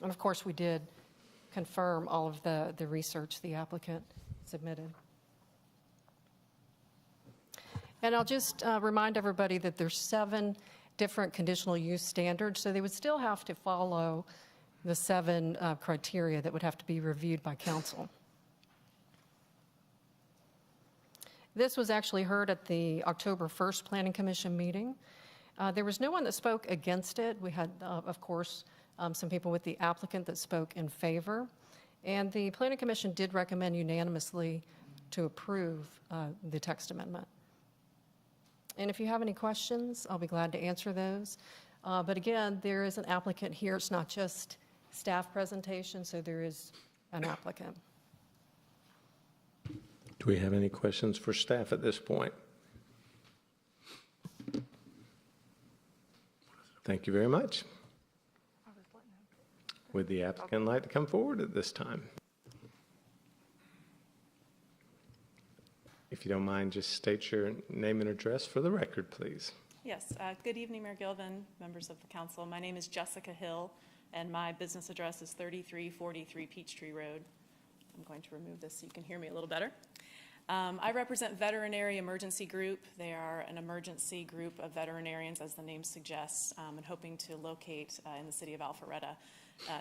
And of course, we did confirm all of the research the applicant submitted. And I'll just remind everybody that there's 7 different conditional use standards, so they would still have to follow the 7 criteria that would have to be reviewed by council. This was actually heard at the October 1st Planning Commission meeting. There was no one that spoke against it. We had, of course, some people with the applicant that spoke in favor. And the Planning Commission did recommend unanimously to approve the text amendment. And if you have any questions, I'll be glad to answer those. But again, there is an applicant here. It's not just staff presentation, so there is an applicant. Do we have any questions for staff at this point? Thank you very much. Would the applicant like to come forward at this time? If you don't mind, just state your name and address for the record, please. Yes. Good evening, Mayor Gilvin, members of the council. My name is Jessica Hill, and my business address is 3343 Peachtree Road. I'm going to remove this so you can hear me a little better. I represent Veterinary Emergency Group. They are an emergency group of veterinarians, as the name suggests, and hoping to locate in the city of Alpharetta.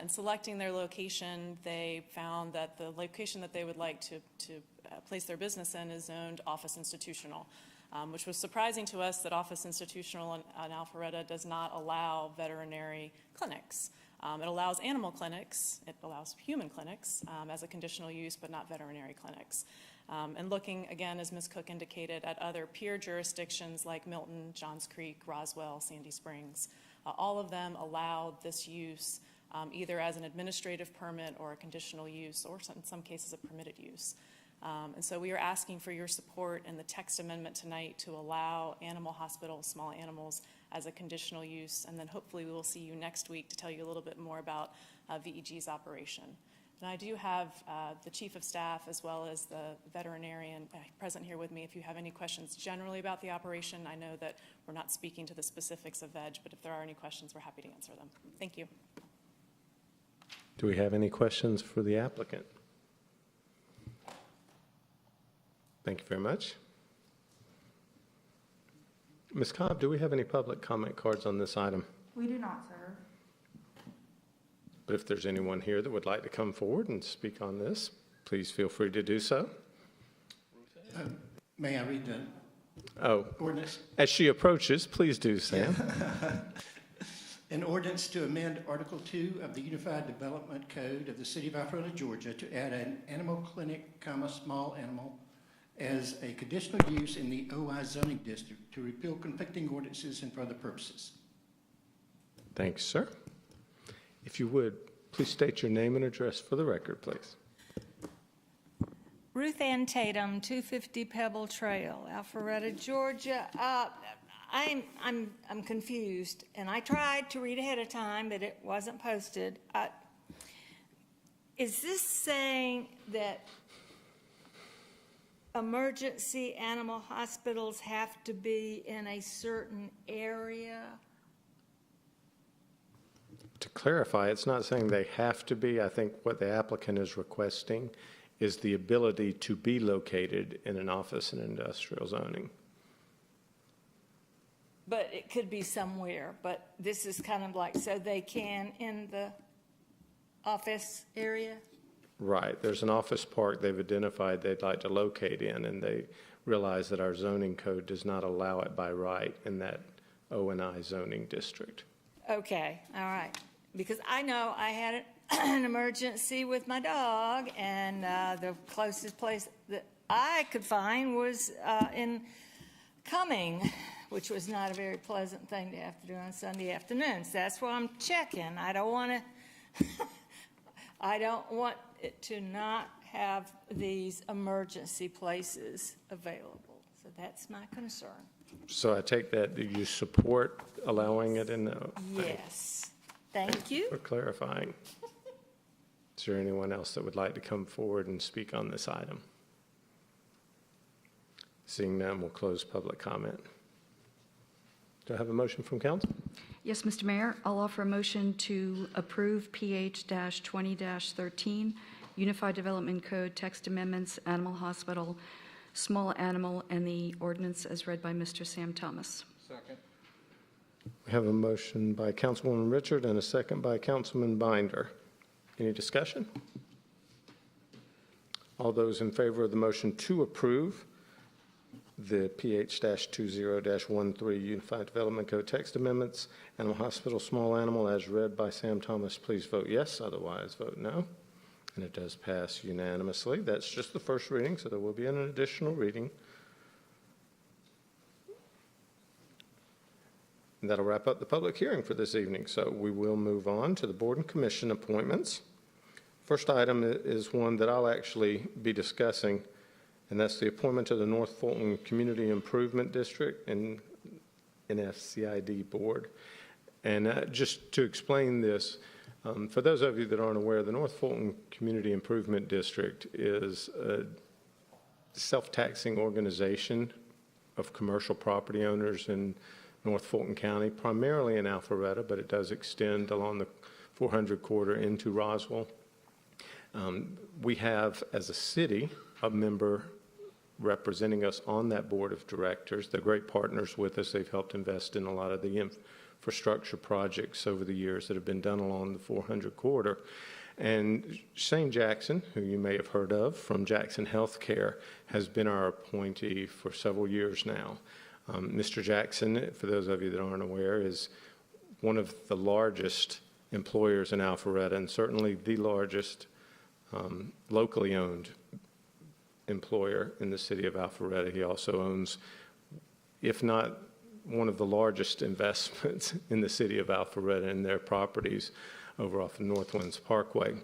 In selecting their location, they found that the location that they would like to place their business in is zoned office institutional, which was surprising to us that office institutional in Alpharetta does not allow veterinary clinics. It allows animal clinics, it allows human clinics as a conditional use, but not veterinary clinics. And looking, again, as Ms. Cook indicated, at other peer jurisdictions like Milton, Johns Creek, Roswell, Sandy Springs, all of them allow this use either as an administrative permit or a conditional use, or in some cases a permitted use. And so we are asking for your support in the text amendment tonight to allow animal hospitals, small animals, as a conditional use, and then hopefully we will see you next week to tell you a little bit more about VEG's operation. And I do have the Chief of Staff as well as the veterinarian present here with me. If you have any questions generally about the operation, I know that we're not speaking to the specifics of VEG, but if there are any questions, we're happy to answer them. Thank you. Do we have any questions for the applicant? Thank you very much. Ms. Cobb, do we have any public comment cards on this item? We do not, sir. But if there's anyone here that would like to come forward and speak on this, please feel free to do so. May I read the ordinance? As she approaches, please do, Sam. An ordinance to amend Article 2 of the Unified Development Code of the City of Alpharetta, Georgia, to add an animal clinic, small animal, as a conditional use in the OI zoning district to repeal conflicting ordinances and for other purposes. Thanks, sir. If you would, please state your name and address for the record, please. Ruth Ann Tatum, 250 Pebble Trail, Alpharetta, Georgia. I'm confused, and I tried to read ahead of time, but it wasn't posted. Is this saying that emergency animal hospitals have to be in a certain area? To clarify, it's not saying they have to be. I think what the applicant is requesting is the ability to be located in an office and industrial zoning. But it could be somewhere, but this is kind of like, so they can in the office area? Right. There's an office park they've identified they'd like to locate in, and they realize that our zoning code does not allow it by right in that O&I zoning district. Okay, all right. Because I know I had an emergency with my dog, and the closest place that I could find was in Cumming, which was not a very pleasant thing to have to do on Sunday afternoons. That's why I'm checking. I don't want to, I don't want it to not have these emergency places available. So that's my concern. So I take that you support allowing it in the... Yes. Thank you. For clarifying. Is there anyone else that would like to come forward and speak on this item? Seeing none, we'll close public comment. Do I have a motion from council? Yes, Mr. Mayor, I'll offer a motion to approve PH-20-13, Unified Development Code text amendments, animal hospital, small animal, and the ordinance as read by Mr. Sam Thomas. We have a motion by Councilwoman Richard and a second by Councilman Binder. Any discussion? All those in favor of the motion to approve the PH-20-13 Unified Development Code text amendments, animal hospital, small animal, as read by Sam Thomas, please vote yes. Otherwise, vote no. And it does pass unanimously. That's just the first reading, so there will be an additional reading. And that'll wrap up the public hearing for this evening. So we will move on to the board and commission appointments. First item is one that I'll actually be discussing, and that's the appointment to the North Fulton Community Improvement District and NFCID Board. And just to explain this, for those of you that aren't aware, the North Fulton Community Improvement District is a self-taxing organization of commercial property owners in North Fulton County, primarily in Alpharetta, but it does extend along the 400 corridor into Roswell. We have, as a city, a member representing us on that board of directors. They're great partners with us. They've helped invest in a lot of the infrastructure projects over the years that have been done along the 400 corridor. And Shane Jackson, who you may have heard of from Jackson Healthcare, has been our appointee for several years now. Mr. Jackson, for those of you that aren't aware, is one of the largest employers in Alpharetta, and certainly the largest locally owned employer in the city of Alpharetta. He also owns, if not one of the largest investments in the city of Alpharetta in their properties over off of Northwinds Parkway.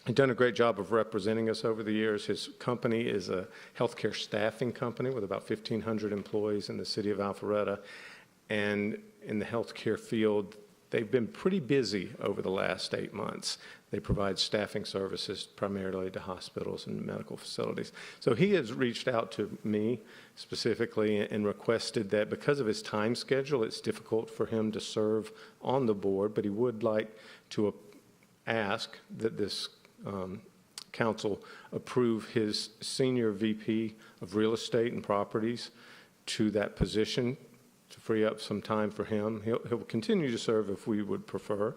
He's done a great job of representing us over the years. His company is a healthcare staffing company with about 1,500 employees in the city of Alpharetta. And in the healthcare field, they've been pretty busy over the last 8 months. They provide staffing services primarily to hospitals and medical facilities. So he has reached out to me specifically and requested that because of his time schedule, it's difficult for him to serve on the board, but he would like to ask that this council approve his senior VP of real estate and properties to that position to free up some time for him. He'll continue to serve if we would prefer,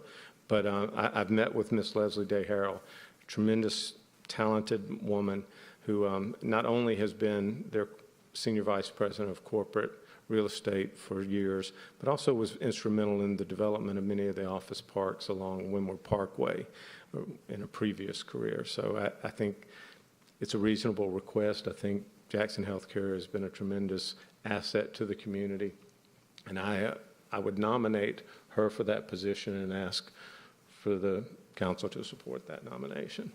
but I've met with Miss Leslie Day Harrell, a tremendous, talented woman who not only has been their senior vice president of corporate real estate for years, but also was instrumental in the development of many of the office parks along Windward Parkway in a previous career. So I think it's a reasonable request. I think Jackson Healthcare has been a tremendous asset to the community. And I would nominate her for that position and ask for the council to support that nomination.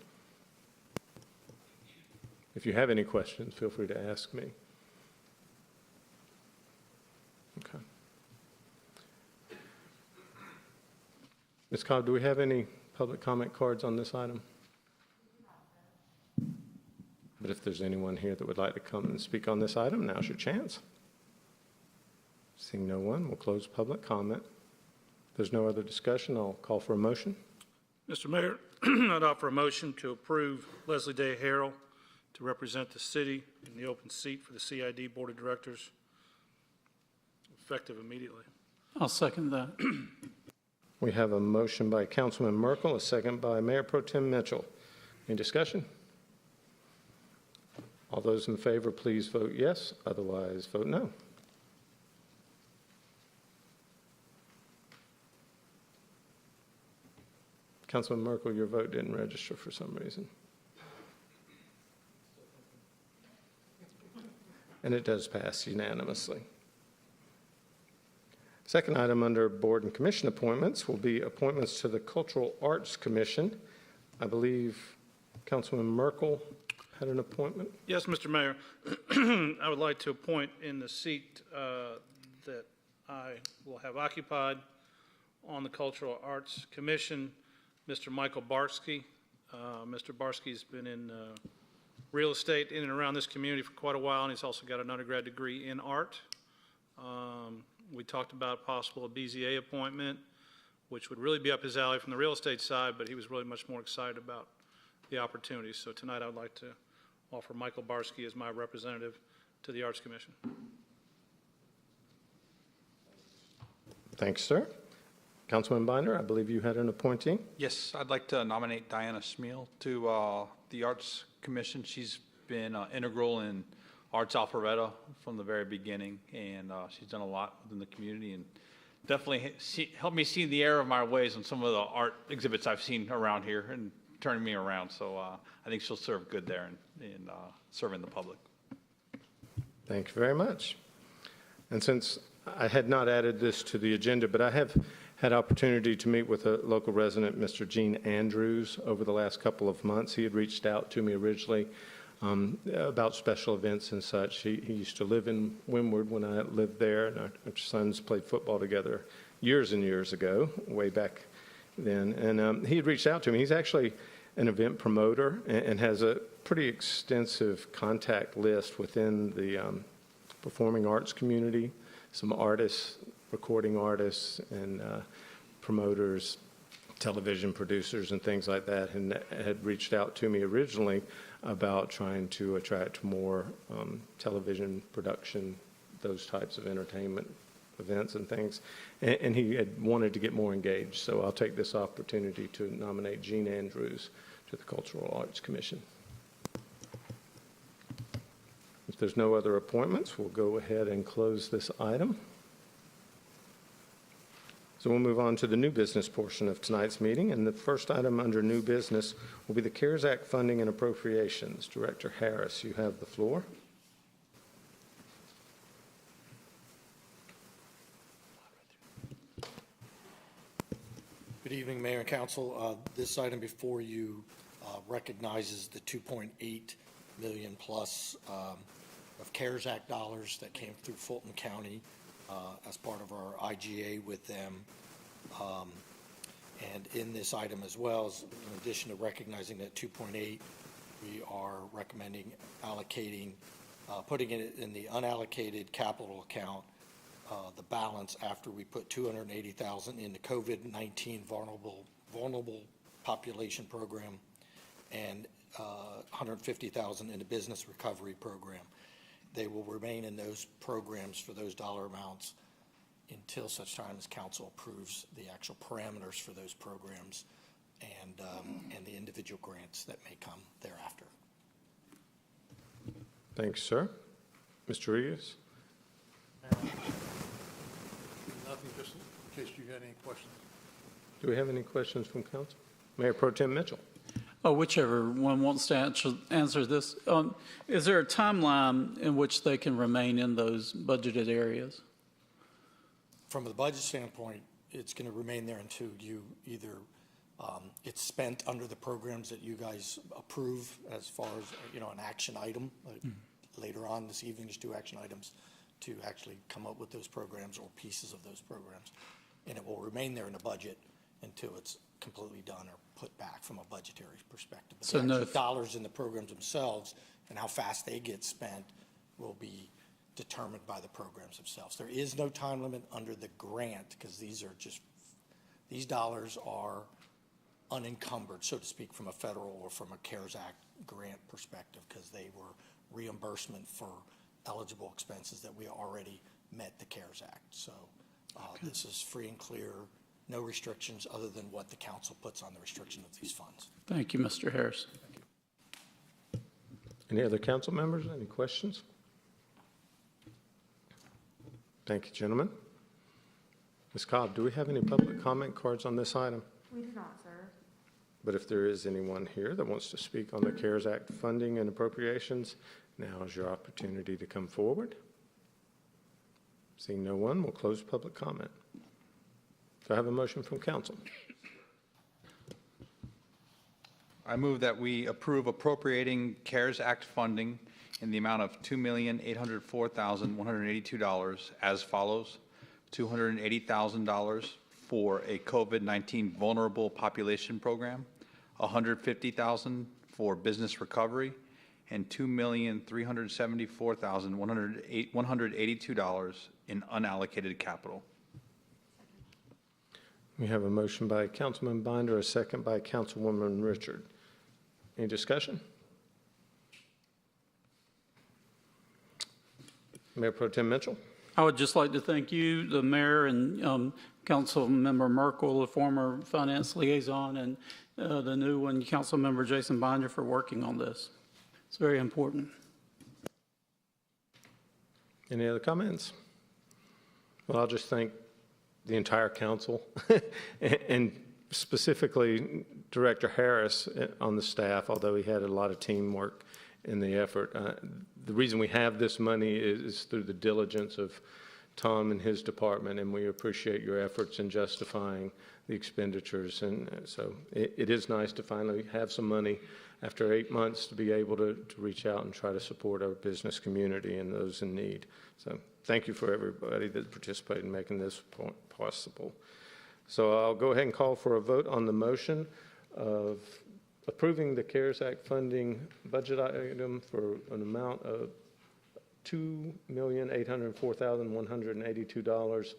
If you have any questions, feel free to ask me. Okay. Ms. Cobb, do we have any public comment cards on this item? But if there's anyone here that would like to come and speak on this item, now's your chance. Seeing no one, we'll close public comment. If there's no other discussion, I'll call for a motion. Mr. Mayor, I'd offer a motion to approve Leslie Day Harrell to represent the city in the open seat for the CID Board of Directors, effective immediately. I'll second that. We have a motion by Councilman Merkel, a second by Mayor Pro Tem Mitchell. Any discussion? All those in favor, please vote yes. Otherwise, vote no. Councilman Merkel, your vote didn't register for some reason. And it does pass unanimously. Second item under board and commission appointments will be appointments to the Cultural Arts Commission. I believe Councilman Merkel had an appointment. Yes, Mr. Mayor. I would like to appoint in the seat that I will have occupied on the Cultural Arts Commission, Mr. Michael Barsky. Mr. Barsky's been in real estate in and around this community for quite a while, and he's also got an undergrad degree in art. We talked about possible BZA appointment. which would really be up his alley from the real estate side, but he was really much more excited about the opportunity. So tonight I'd like to offer Michael Barsky as my representative to the Arts Commission. Thanks, sir. Councilman Binder, I believe you had an appointee. Yes, I'd like to nominate Diana Schmiel to the Arts Commission. She's been integral in Arts Alpharetta from the very beginning, and she's done a lot within the community and definitely helped me see the error of my ways on some of the art exhibits I've seen around here and turning me around. So I think she'll serve good there and serving the public. Thank you very much. And since I had not added this to the agenda, but I have had opportunity to meet with a local resident, Mr. Gene Andrews, over the last couple of months. He had reached out to me originally about special events and such. He used to live in Windward when I lived there, and our sons played football together years and years ago, way back then. And he had reached out to me. He's actually an event promoter and has a pretty extensive contact list within the performing arts community, some artists, recording artists, and promoters, television producers, and things like that, and had reached out to me originally about trying to attract more television production, those types of entertainment events and things, and he had wanted to get more engaged. So I'll take this opportunity to nominate Gene Andrews to the Cultural Arts Commission. If there's no other appointments, we'll go ahead and close this item. So we'll move on to the new business portion of tonight's meeting, and the first item under new business will be the CARES Act funding and appropriations. Director Harris, you have the floor. Good evening, Mayor and Council. This item before you recognizes the 2.8 million plus of CARES Act dollars that came through Fulton County as part of our IGA with them. And in this item as well, in addition to recognizing that 2.8, we are recommending allocating, putting it in the unallocated capital account, the balance after we put $280,000 in the COVID-19 vulnerable population program and $150,000 in the business recovery program. They will remain in those programs for those dollar amounts until such time as council approves the actual parameters for those programs and the individual grants that may come thereafter. Thanks, sir. Mr. Rios? Nothing, just in case you had any questions. Do we have any questions from council? Mayor Pro Tem Mitchell? Oh, whichever one wants to answer this. Is there a timeline in which they can remain in those budgeted areas? From the budget standpoint, it's going to remain there until you either it's spent under the programs that you guys approve as far as, an action item. Later on this evening, there's 2 action items to actually come up with those programs or pieces of those programs. And it will remain there in the budget until it's completely done or put back from a budgetary perspective. But So the no actual dollars in the programs themselves and how fast they get spent will be determined by the programs themselves. There is no time limit under the grant because these dollars are unencumbered, so to speak, from a federal or from a CARES Act grant perspective because they were reimbursement for eligible expenses that we already met the CARES Act. So this is free and clear, no restrictions other than what the council puts on the restriction of these funds. Thank you, Mr. Harris. Any other council members? Any questions? Thank you, gentlemen. Ms. Cobb, do we have any public comment cards on this item? We do not, sir. But if there is anyone here that wants to speak on the CARES Act funding and appropriations, now is your opportunity to come forward. Seeing no one, we'll close public comment. Do I have a motion from council? I move that we approve appropriating CARES Act funding in the amount of $2,804,182 as follows: $280,000 for a COVID-19 vulnerable population program, $150,000 for business recovery, and $2,374,182 in unallocated capital. We have a motion by Councilman Binder, a second by Councilwoman Richard. Any discussion? Mayor Pro Tem Mitchell. I would just like to thank you, the mayor, and Councilmember Merkel, the former finance liaison, and the new one, Councilmember Jason Binder, for working on this. It's very important. Any other comments? Well, I'll just thank the entire council and specifically Director Harris on the staff, although he had a lot of teamwork in the effort. The reason we have this money is through the diligence of Tom and his department, and we appreciate your efforts in justifying the expenditures. And so it is nice to finally have some money after 8 months to be able to reach out and try to support our business community and those in need. So thank you for everybody that participated in making this possible. So I'll go ahead and call for a vote on the motion of approving the CARES Act funding budget item for an amount of $2,804,182,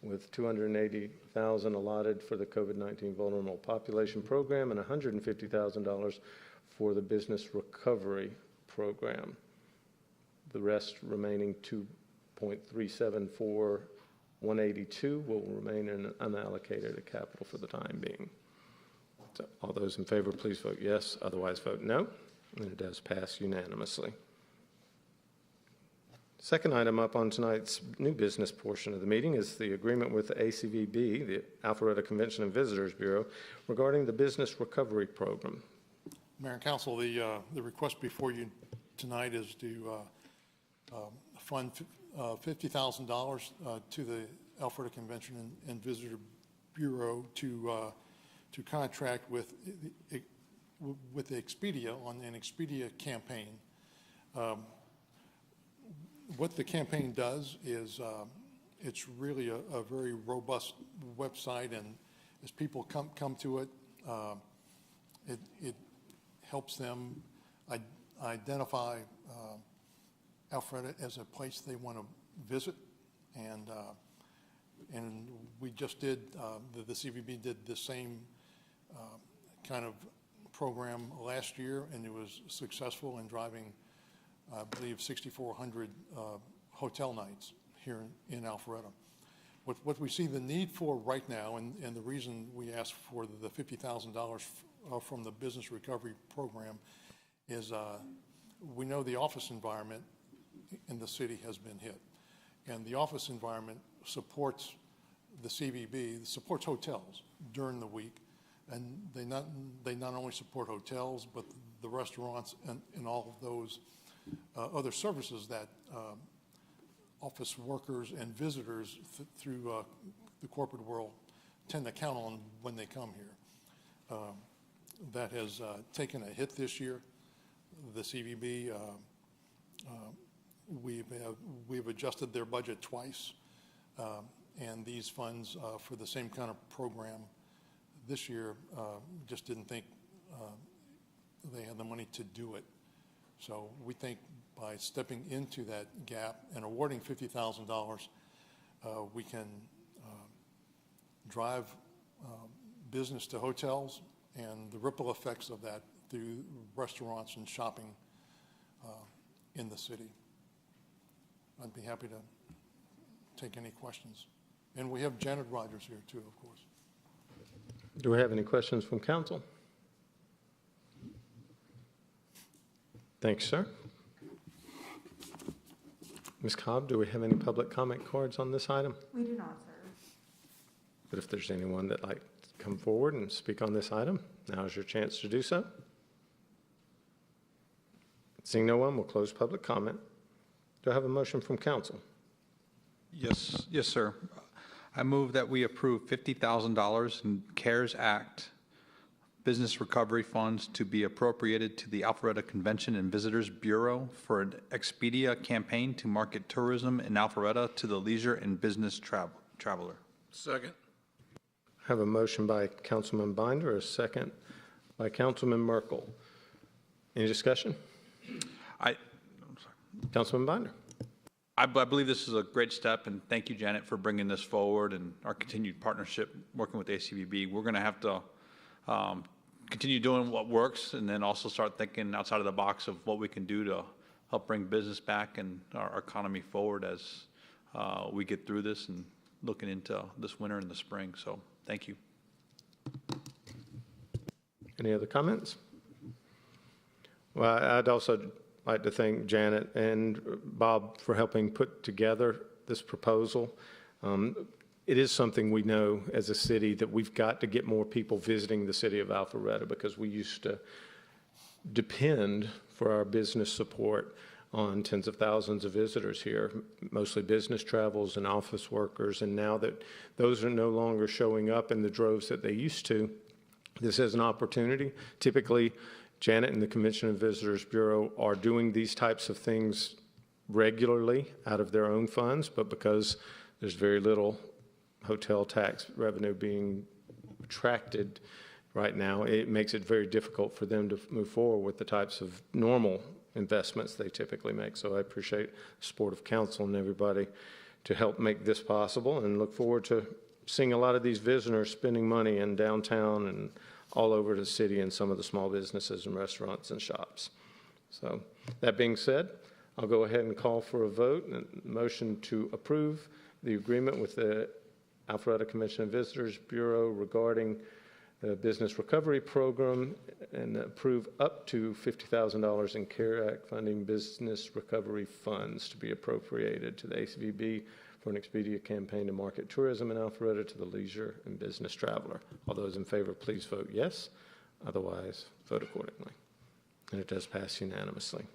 with $280,000 allotted for the COVID-19 Vulnerable Population Program and $150,000 for the Business Recovery Program. The rest remaining $2.374,182 will remain in unallocated capital for the time being. So all those in favor, please vote yes. Otherwise, vote no. And it does pass unanimously. Second item up on tonight's new business portion of the meeting is the agreement with the ACVB, the Alpharetta Convention and Visitors Bureau, regarding the Business Recovery Program. Mayor and Council, the request before you tonight is to fund $50,000 to the Alpharetta Convention and Visitor Bureau to contract with Expedia on an Expedia campaign. What the campaign does is it's really a very robust website, and as people come to it, it helps them identify Alpharetta as a place they want to visit, and we just did the CVB did the same kind of program last year, and it was successful in driving, I believe, 6,400 hotel nights here in Alpharetta. What we see the need for right now, and the reason we asked for the $50,000 from the Business Recovery Program, is we know the office environment in the city has been hit. And the office environment supports the CVB, supports hotels during the week. And they not only support hotels, but the restaurants and all of those other services that office workers and visitors through the corporate world tend to count on when they come here. That has taken a hit this year. The CVB, we've adjusted their budget twice, and these funds for the same kind of program this year just didn't think they had the money to do it. So we think by stepping into that gap and awarding $50,000, we can drive business to hotels and the ripple effects of that through restaurants and shopping in the city. I'd be happy to take any questions. And we have Janet Rogers here too, of course. Do we have any questions from council? Thanks, sir. Ms. Cobb, do we have any public comment cards on this item? We do not, sir. But if there's anyone that'd like to come forward and speak on this item, now is your chance to do so. Seeing no one, we'll close public comment. Do I have a motion from council? Yes, sir. I move that we approve $50,000 in CARES Act business recovery funds to be appropriated to the Alpharetta Convention and Visitors Bureau for an Expedia campaign to market tourism in Alpharetta to the leisure and business traveler. Second. I have a motion by Councilman Binder, a second by Councilman Merkel. Any discussion? Councilman Binder. I believe this is a great step, and thank you, Janet, for bringing this forward and our continued partnership working with ACVB. We're going to have to continue doing what works and then also start thinking outside of the box of what we can do to help bring business back and our economy forward as we get through this and looking into this winter and the spring. So thank you. Any other comments? Well, I'd also like to thank Janet and Bob for helping put together this proposal. It is something we know as a city that we've got to get more people visiting the city of Alpharetta, because we used to depend for our business support on tens of thousands of visitors here, mostly business travels and office workers. And now that those are no longer showing up in the droves that they used to, this is an opportunity. Typically, Janet and the Convention and Visitors Bureau are doing these types of things regularly out of their own funds, but because there's very little hotel tax revenue being attracted right now, it makes it very difficult for them to move forward with the types of normal investments they typically make. So I appreciate the support of council and everybody to help make this possible, and look forward to seeing a lot of these visitors spending money in downtown and all over the city and some of the small businesses and restaurants and shops. So that being said, I'll go ahead and call for a vote and motion to approve the agreement with the Alpharetta Convention and Visitors Bureau regarding the Business Recovery Program, and approve up to $50,000 in CARE Act funding business recovery funds to be appropriated to the ACVB for an Expedia campaign to market tourism in Alpharetta to the leisure and business traveler. All those in favor, please vote yes. Otherwise, vote accordingly. And it does pass unanimously.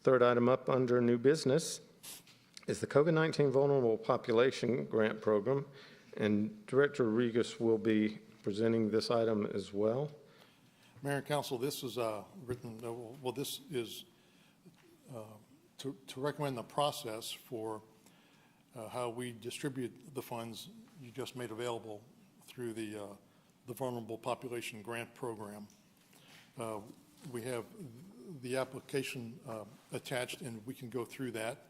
Third item up under new business is the COVID-19 Vulnerable Population Grant Program, and Director Regas will be presenting this item as well. Mayor and Council, this is this is to recommend the process for how we distribute the funds you just made available through the Vulnerable Population Grant Program. We have the application attached, and we can go through that.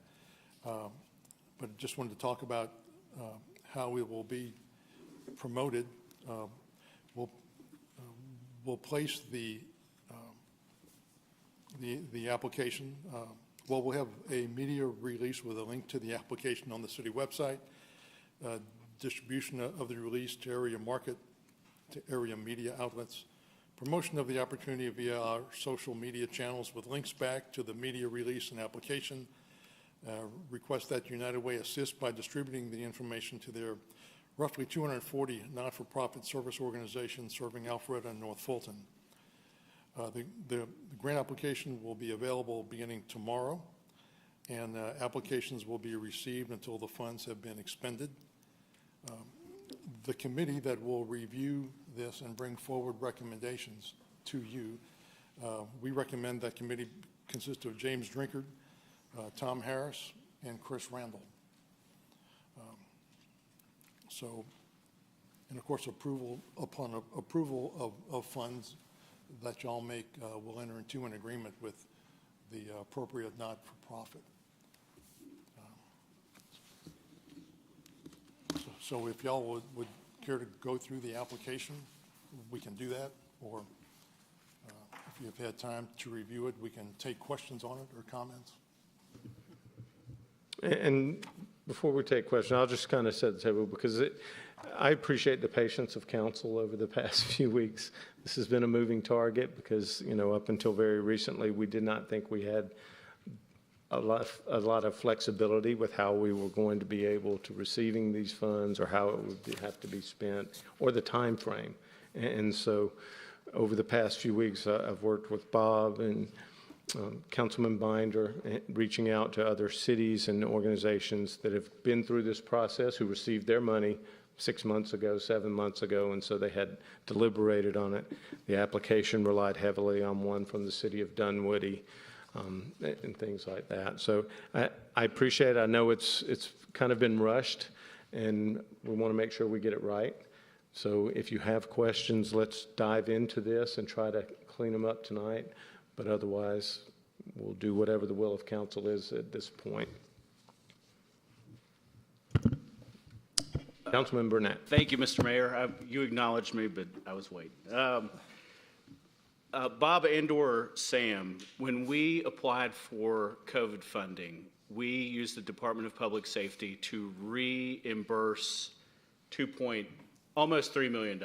But just wanted to talk about how it will be promoted. We'll place the application. We'll have a media release with a link to the application on the city website, distribution of the release to area media outlets, promotion of the opportunity via our social media channels with links back to the media release and application. Request that United Way assist by distributing the information to their roughly 240 not-for-profit service organizations serving Alpharetta and North Fulton. The grant application will be available beginning tomorrow, and applications will be received until the funds have been expended. The committee that will review this and bring forward recommendations to you, we recommend that committee consist of James Drinkard, Tom Harris, and Chris Randall. And of course, upon approval of funds that y'all make, we'll enter into an agreement with the appropriate not-for-profit. So if y'all would care to go through the application, we can do that, or if you've had time to review it, we can take questions on it or comments. And before we take questions, I'll just kind of set the table, because I appreciate the patience of council over the past few weeks. This has been a moving target because, up until very recently, we did not think we had a lot of flexibility with how we were going to be able to receiving these funds, or how it would have to be spent, or the time frame. And so over the past few weeks, I've worked with Bob and Councilman Binder, reaching out to other cities and organizations that have been through this process, who received their money 6 months ago, 7 months ago, and so they had deliberated on it. The application relied heavily on one from the city of Dunwoody, and things like that. So I appreciate it. I know it's kind of been rushed, and we want to make sure we get it right. So if you have questions, let's dive into this and try to clean them up tonight. But otherwise, we'll do whatever the will of council is at this point. Councilman Burnett. Thank you, Mr. Mayor. You acknowledged me, but I was waiting. Bob and/or Sam, when we applied for COVID funding, we used the Department of Public Safety to reimburse almost $3 million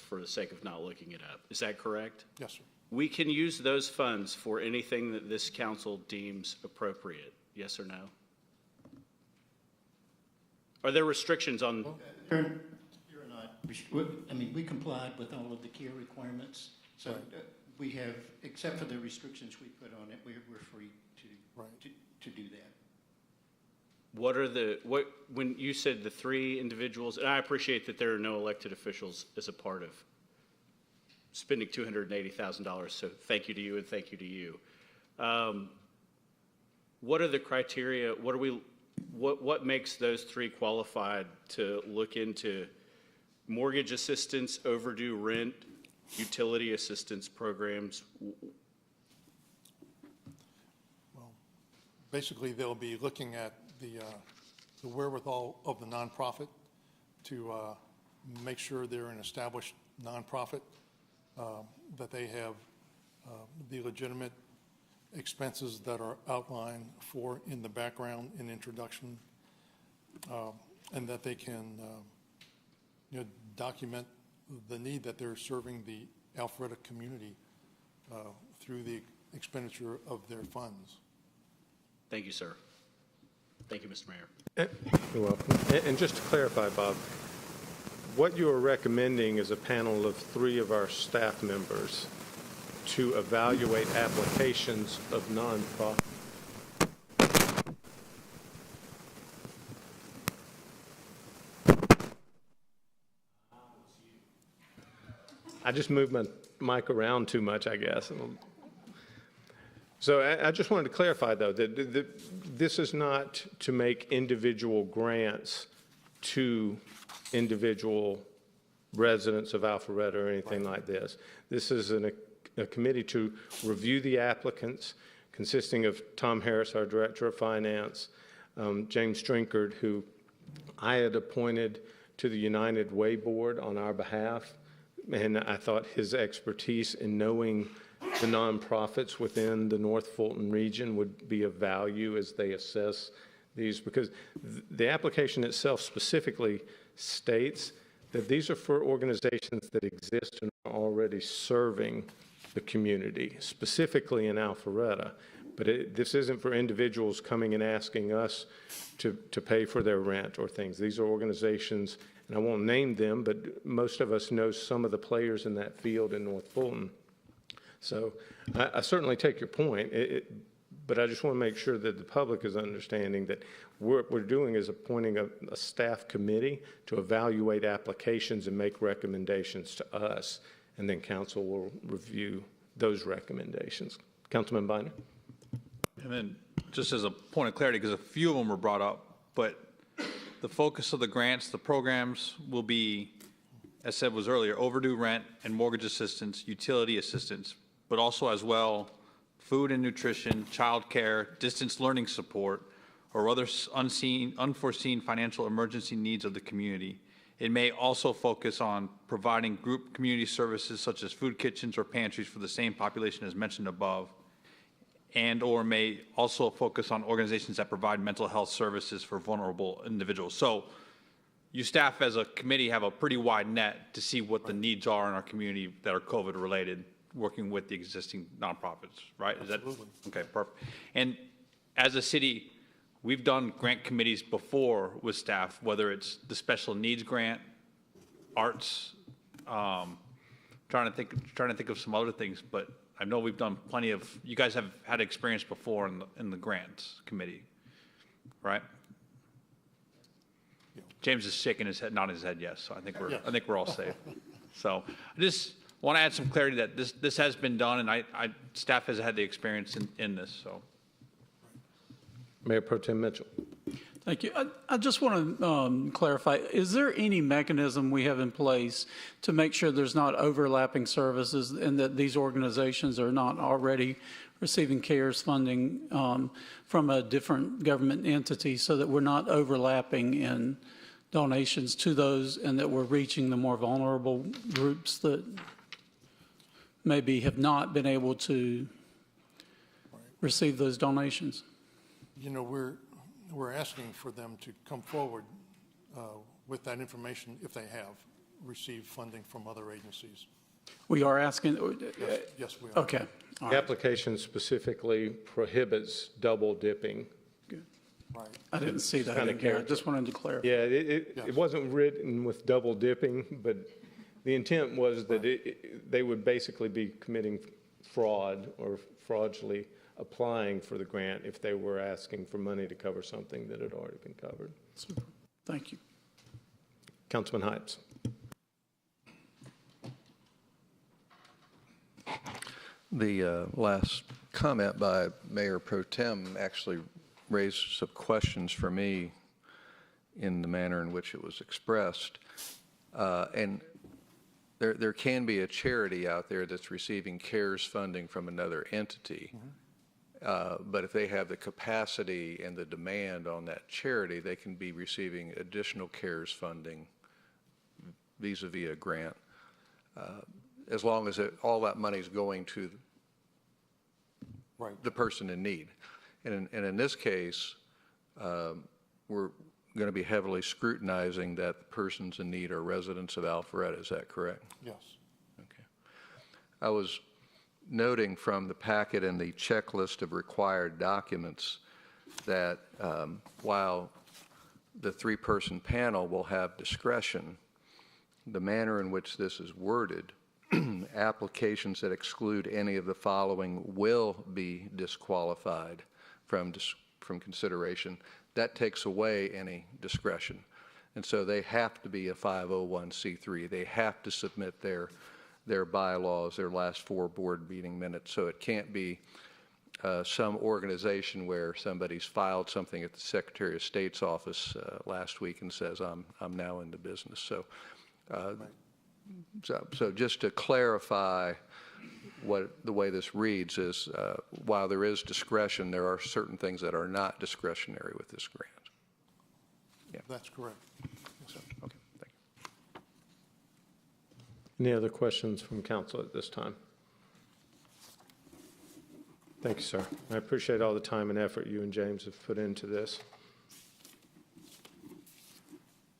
for the sake of not looking it up. Is that correct? Yes, sir. We can use those funds for anything that this council deems appropriate, yes or no? Are there restrictions on? You're not, we complied with all of the care requirements, so we have, except for the restrictions we put on it, we're free to do that. When you said the 3 individuals, and I appreciate that there are no elected officials as a part of spending $280,000, so thank you to you and thank you to you. What are the criteria? What makes those 3 qualified to look into mortgage assistance, overdue rent, utility assistance programs? Well, basically, they'll be looking at the wherewithal of the nonprofit to make sure they're an established nonprofit, that they have the legitimate expenses that are outlined for in the background and introduction, and that they can document the need that they're serving the Alpharetta community through the expenditure of their funds. Thank you, sir. Thank you, Mr. Mayor. You're welcome. And just to clarify, Bob, what you are recommending is a panel of 3 of our staff members to evaluate applications of nonprofit. I just moved my mic around too much, I guess. So I just wanted to clarify, though, that this is not to make individual grants to individual residents of Alpharetta or anything like this. This is a committee to review the applicants, consisting of Tom Harris, our Director of Finance, James Strinkard, who I had appointed to the United Way Board on our behalf, and I thought his expertise in knowing the nonprofits within the North Fulton region would be of value as they assess these, because the application itself specifically states that these are for organizations that exist and are already serving the community, specifically in Alpharetta. But this isn't for individuals coming and asking us to pay for their rent or things. These are organizations, and I won't name them, but most of us know some of the players in that field in North Fulton. So I certainly take your point, but I just want to make sure that the public is understanding that what we're doing is appointing a staff committee to evaluate applications and make recommendations to us, and then council will review those recommendations. Councilman Binder? And then just as a point of clarity, because a few of them were brought up, but the focus of the grants, the programs will be, as said was earlier, overdue rent and mortgage assistance, utility assistance, but also as well food and nutrition, childcare, distance learning support, or other unforeseen financial emergency needs of the community. It may also focus on providing group community services such as food kitchens or pantries for the same population as mentioned above, and or may also focus on organizations that provide mental health services for vulnerable individuals. So you staff as a committee have a pretty wide net to see what the needs are in our community that are COVID related, working with the existing nonprofits, right? Absolutely. Is that, okay, perfect. And as a city, we've done grant committees before with staff, whether it's the special needs grant, arts, trying to think of some other things, but I know we've done plenty of, you guys have had experience before in the grants committee, right? Yeah. James is shaking his head, nodding his head yes, so I think we're all safe. So I just want to add some clarity that this has been done, and staff has had the experience in this, so. Mayor Pro Tem Mitchell. Thank you. I just want to clarify, is there any mechanism we have in place to make sure there's not overlapping services and that these organizations are not already receiving CARES funding from a different government entity so that we're not overlapping in donations to those and that we're reaching the more vulnerable groups that maybe have not been able to receive those donations. You know, we're asking for them to come forward with that information if they have received funding from other agencies. We are asking. Yes, we are. Okay. All The right. application specifically prohibits double dipping. Right. I didn't see that Kinda in here. I character. just wanted to clarify. Yeah, it wasn't written with double dipping, but the intent was that they would basically be committing fraud or fraudulently applying for the grant if they were asking for money to cover something that had already been covered. Super. Thank you. Councilman Heights. The last comment by Mayor Pro Tem actually raised some questions for me in the manner in which it was expressed. And there can be a charity out there that's receiving CARES funding from another entity. But if they have the capacity and the demand on that charity, they can be receiving additional CARES funding vis-a-vis a grant, as long as all that money is going to the person in need. And in this case, we're going to be heavily scrutinizing that the persons in need are residents of Alpharetta. Is that correct? Yes. Okay. I was noting from the packet and the checklist of required documents that while the three-person panel will have discretion, the manner in which this is worded, applications that exclude any of the following will be disqualified from consideration. That takes away any discretion. And so they have to be a 501c3. They have to submit their bylaws, their last 4 board meeting minutes. So it can't be some organization where somebody's filed something at the Secretary of State's office last week and says, I'm now into business. So, so just to clarify what the way this reads is, while there is discretion, there are certain things that are not discretionary with this grant. Yeah. That's correct. So, okay, thank you. Any other questions from council at this time? Thank you, sir. I appreciate all the time and effort you and James have put into this.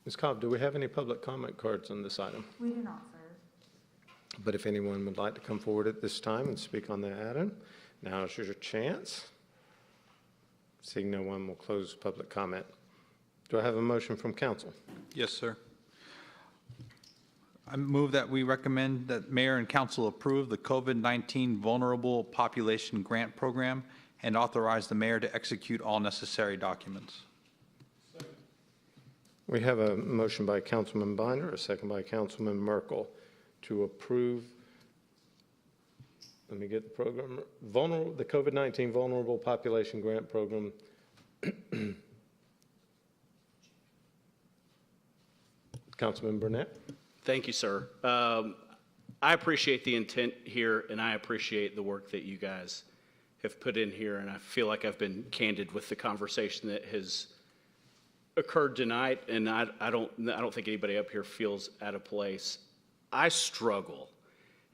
Ms. Cobb, do we have any public comment cards on this item? We do not, sir. But if anyone would like to come forward at this time and speak on the item, now is your chance. Seeing no one, will close public comment. Do I have a motion from council? Yes, sir. I move that we recommend that mayor and council approve the COVID-19 Vulnerable Population Grant Program and authorize the mayor to execute all necessary documents. We have a motion by Councilman Binder, a second by Councilman Merkel to approve, let me get the program, the COVID-19 Vulnerable Population Grant Program. Councilman Burnett. Thank you, sir. I appreciate the intent here, and I appreciate the work that you guys have put in here, and I feel like I've been candid with the conversation that has occurred tonight, and I don't think anybody up here feels out of place. I struggle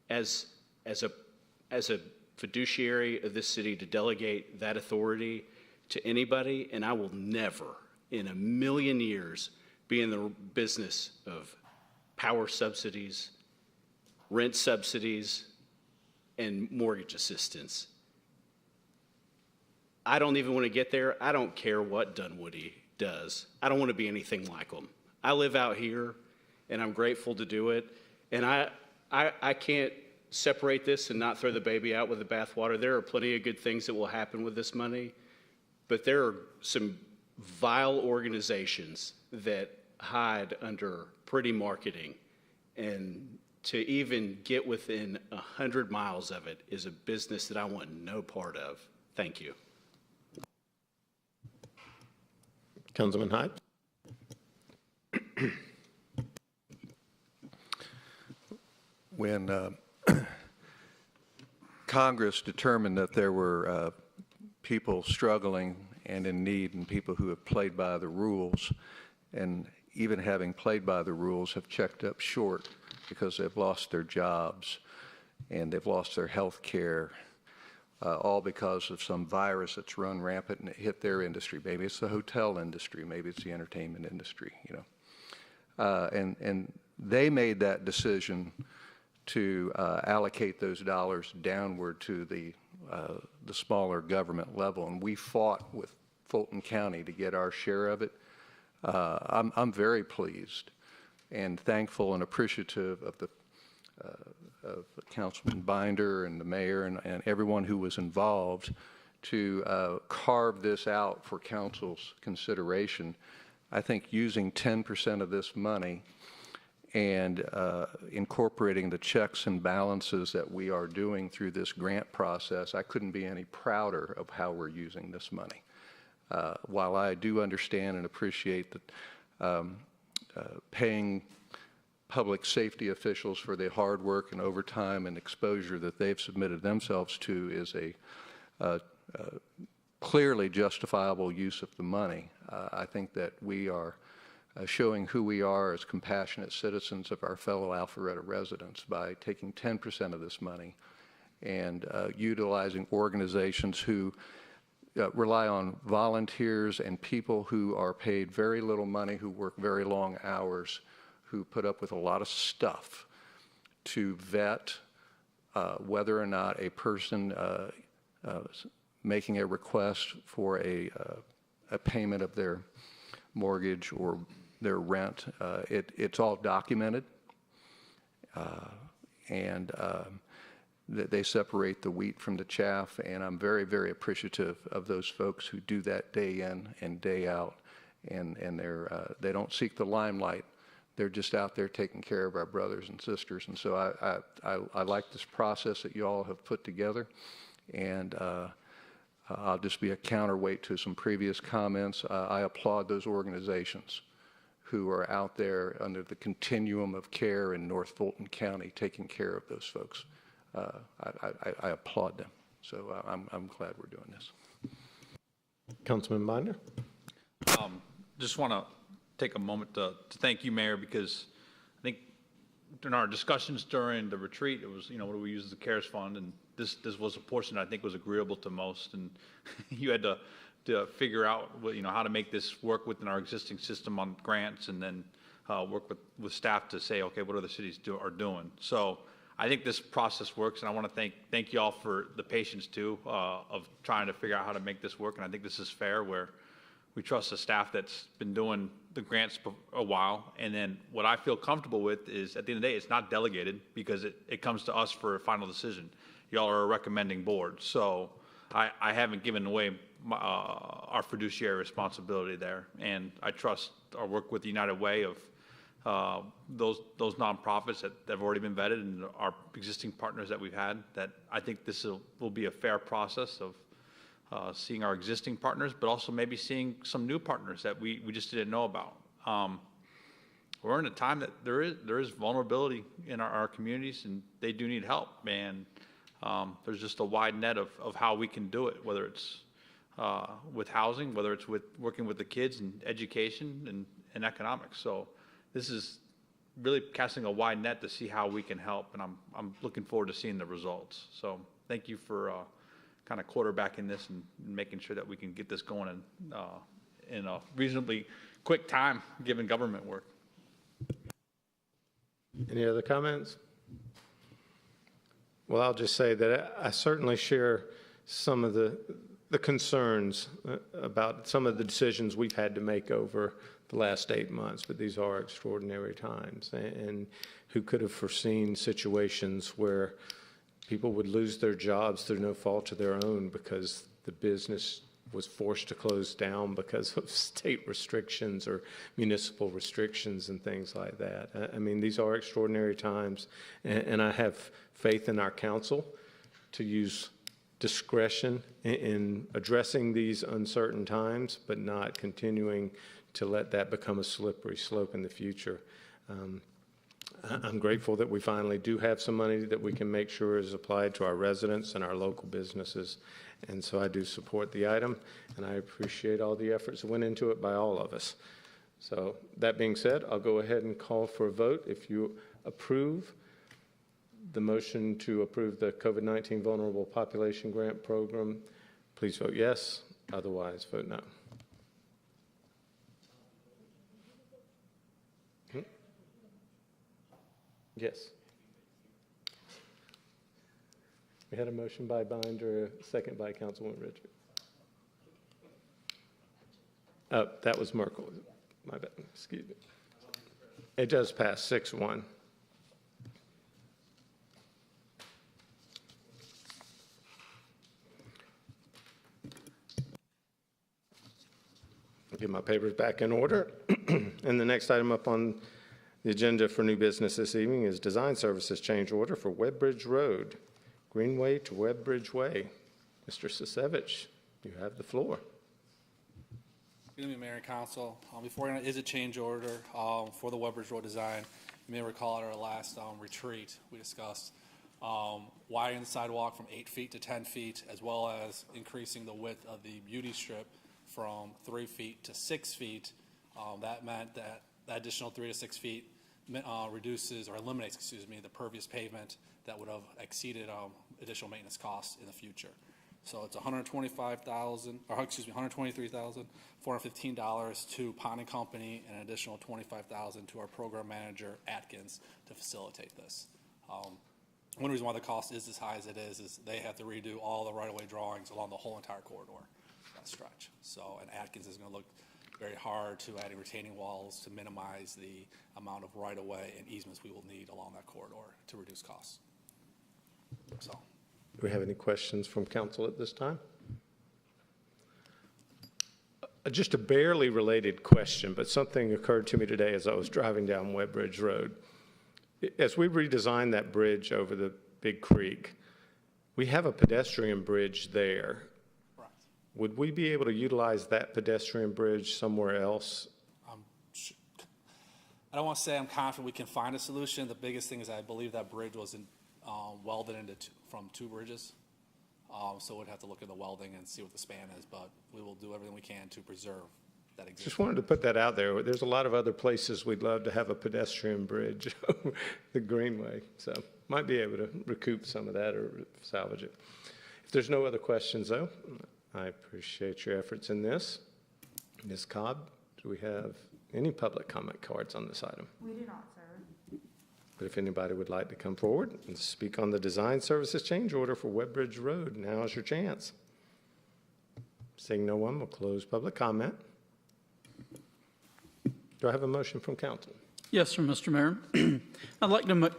as a fiduciary of this city to delegate that authority to anybody, and I will never in a million years be in the business of power subsidies, rent subsidies, and mortgage assistance. I don't even want to get there. I don't care what Dunwoody does. I don't want to be anything like them. I live out here, and I'm grateful to do it. And I can't separate this and not throw the baby out with the bathwater. There are plenty of good things that will happen with this money, but there are some vile organizations that hide under pretty marketing, and to even get within 100 miles of it is a business that I want no part of. Thank you. Councilman Hyde. When Congress determined that there were people struggling and in need, and people who have played by the rules, and even having played by the rules have checked up short because they've lost their jobs and they've lost their health care, all because of some virus that's run rampant and it hit their industry. Maybe it's the hotel industry, maybe it's the entertainment industry, you know. And they made that decision to allocate those dollars downward to the smaller government level, and we fought with Fulton County to get our share of it. I'm very pleased and thankful and appreciative of Councilman Binder and the mayor and everyone who was involved to carve this out for council's consideration. I think using 10% of this money and incorporating the checks and balances that we are doing through this grant process, I couldn't be any prouder of how we're using this money. While I do understand and appreciate that paying public safety officials for the hard work and overtime and exposure that they've submitted themselves to is a clearly justifiable use of the money, I think that we are showing who we are as compassionate citizens of our fellow Alpharetta residents by taking 10% of this money and utilizing organizations who rely on volunteers and people who are paid very little money, who work very long hours, who put up with a lot of stuff to vet whether or not a person making a request for a payment of their mortgage or their rent. It's all documented, and they separate the wheat from the chaff, and I'm very, very appreciative of those folks who do that day in and day out, and they don't seek the limelight. They're just out there taking care of our brothers and sisters, and so I like this process that you all have put together, and I'll just be a counterweight to some previous comments. I applaud those organizations who are out there under the continuum of care in North Fulton County taking care of those folks. I applaud them. So I'm glad we're doing this. Councilman Binder? Just want to take a moment to thank you, Mayor, because I think in our discussions during the retreat, it was, you know, what do we use as the CARES Fund, and this was a portion that I think was agreeable to most, and you had to figure out what, you know, how to make this work within our existing system on grants, and then work with staff to say, okay, what other cities are doing. So I think this process works, and I want to thank you all for the patience too of trying to figure out how to make this work. And I think this is fair, where we trust the staff that's been doing the grants for a while. And then what I feel comfortable with is, at the end of the day, it's not delegated, because it comes to us for a final decision. Y'all are a recommending board, so I haven't given away our fiduciary responsibility there, and I trust our work with the United Way of those nonprofits that have already been vetted, and our existing partners that we've had. That I think this will be a fair process of seeing our existing partners, but also maybe seeing some new partners that we just didn't know about. We're in a time that there is vulnerability in our communities, and they do need help. And there's just a wide net of how we can do it, whether it's with housing, whether it's with working with the kids and education and economics. So this is really casting a wide net to see how we can help, and I'm looking forward to seeing the results. So thank you for kind of quarterbacking this and making sure that we can get this going in a reasonably quick time, given government work. Any other comments? Well, I'll just say that I certainly share some of the concerns about some of the decisions we've had to make over the last 8 months, but these are extraordinary times, and who could have foreseen situations where people would lose their jobs through no fault of their own because the business was forced to close down because of state restrictions or municipal restrictions and things like that. I mean, these are extraordinary times, and I have faith in our council to use discretion in addressing these uncertain times, but not continuing to let that become a slippery slope in the future. I'm grateful that we finally do have some money that we can make sure is applied to our residents and our local businesses. And so I do support the item, and I appreciate all the efforts that went into it by all of us. So that being said, I'll go ahead and call for a vote. If you approve the motion to approve the COVID-19 Vulnerable Population Grant Program, please vote yes. Otherwise, vote no. Yes. We had a motion by Binder, a second by Councilwoman Richard. That was Merkel. My bad. Excuse me. It does pass 6-1. I'll get my papers back in order. And the next item up on the agenda for new business this evening is design services change order for Webbridge Road, Greenway to Webbridge Way. Mr. Sisevich, you have the floor. Good evening, Mayor and Council. Before you know, is a change order for the Webbridge Road design. You may recall at our last retreat, we discussed widening the sidewalk from 8 feet to 10 feet, as well as increasing the width of the beauty strip from 3 feet to 6 feet. That meant that that additional 3 to 6 feet reduces or eliminates, the pervious pavement that would have exceeded additional maintenance costs in the future. So it's $123,415 to Pond and Company and an additional $25,000 to our program manager Atkins to facilitate this. One reason why the cost is as high as it is they have to redo all the right-of-way drawings along the whole entire corridor, that stretch. So, and Atkins is going to look very hard to adding retaining walls to minimize the amount of right-of-way and easements we will need along that corridor to reduce costs. So. Do we have any questions from council at this time? Just a barely related question, but something occurred to me today as I was driving down Webbridge Road. As we redesign that bridge over the Big Creek, we have a pedestrian bridge there. Correct. Would we be able to utilize that pedestrian bridge somewhere else? I don't want to say I'm confident we can find a solution. The biggest thing is I believe that bridge was welded into from 2 bridges. So we'd have to look at the welding and see what the span is, but we will do everything we can to preserve that existing. Just wanted to put that out there. There's a lot of other places we'd love to have a pedestrian bridge, the Greenway. So might be able to recoup some of that or salvage it. If there's no other questions, though, I appreciate your efforts in this. Ms. Cobb, do we have any public comment cards on this item? We do not, sir. But if anybody would like to come forward and speak on the design services change order for Webbridge Road, now is your chance. Seeing no one, we'll close public comment. Do I have a motion from council? Yes, sir, Mr. Mayor. I'd like to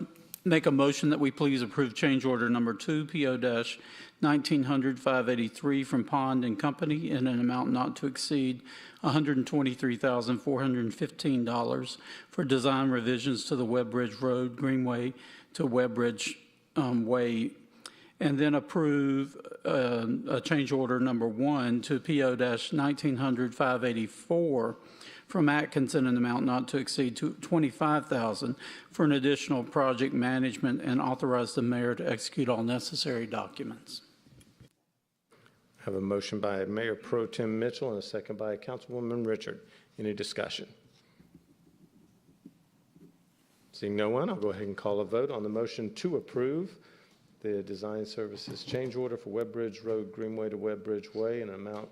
make a motion that we please approve change order number 2, PO-1900-583 from Pond and Company in an amount not to exceed $123,415 for design revisions to the Webbridge Road Greenway to Webbridge Way, and then approve a change order number 1 to PO-1900-584 from Atkins in an amount not to exceed $25,000 for an additional project management, and authorize the mayor to execute all necessary documents. I have a motion by Mayor Pro Tem Mitchell and a second by Councilwoman Richard. Any discussion? Seeing no one, I'll go ahead and call a vote on the motion to approve the design services change order for Webbridge Road Greenway to Webbridge Way in an amount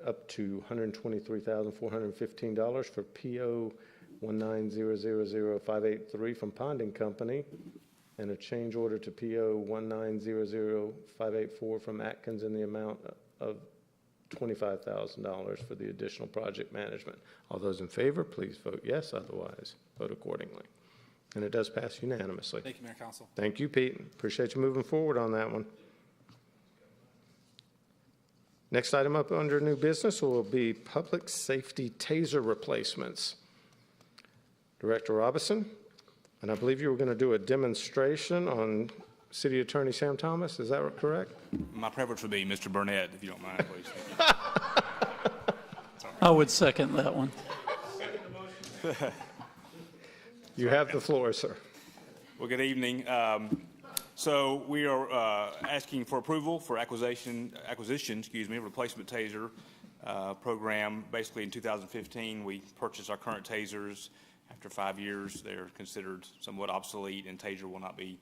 up to $123,415 for PO 1900583 from Pond and Company, and a change order to PO 1900584 from Atkins in the amount of $25,000 for the additional project management. All those in favor, please vote yes. Otherwise, vote accordingly. And it does pass unanimously. Thank you, Mayor, Council. Thank you, Pete. Appreciate you moving forward on that one. Next item up under new business will be public safety taser replacements. Director Robinson, and I believe you were going to do a demonstration on City Attorney Sam Thomas. Is that correct? My preference would be Mr. Burnett, if you don't mind, please. I would second that one. You have the floor, sir. Well, good evening. So we are asking for approval for acquisition, replacement taser program. Basically, in 2015, we purchased our current tasers. After 5 years, they're considered somewhat obsolete, and Taser will not be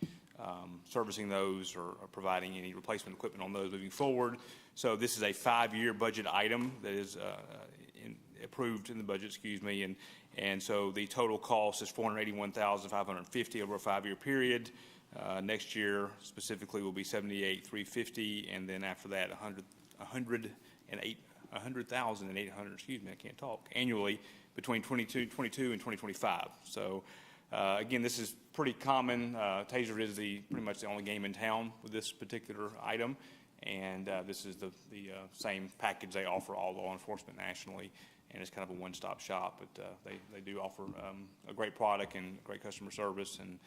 servicing those or providing any replacement equipment on those moving forward. So this is a 5-year budget item that is approved in the budget, and so the total cost is $481,550 over a 5-year period. Next year specifically will be $78,350, and then after that $100,800 I can't talk, annually between 2022 and 2025. So again, this is pretty common. Taser is pretty much the only game in town with this particular item, and this is the same package they offer all law enforcement nationally, and it's kind of a one-stop shop. But they do offer a great product and great customer service, and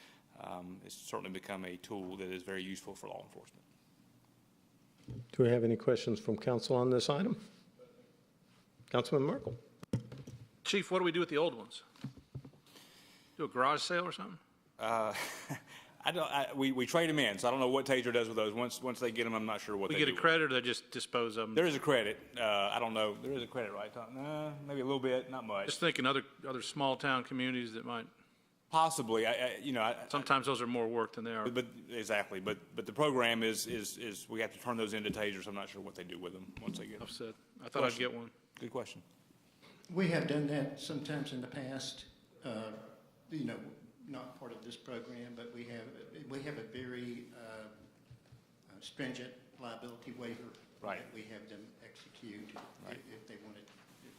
it's certainly become a tool that is very useful for law enforcement. Do we have any questions from council on this item? Councilman Merkel. Chief, what do we do with the old ones? Do a garage sale or something? We trade them in, so I don't know what Taser does with those. Once they get them, I'm not sure what We they get do a with credit, or they just dispose of them? There is a credit. I don't know. There is a credit, right, Tom? Maybe a little bit, not much. Just thinking other small town communities that might. Possibly. Sometimes those are more work than they are. But exactly. But the program is we have to turn those into tasers. I'm not sure what they do with them once they get them. Upset. I thought I'd get one. Good question. We have done that sometimes in the past, not part of this program, but we have a very stringent liability waiver right. that we have them execute right. if they want it, if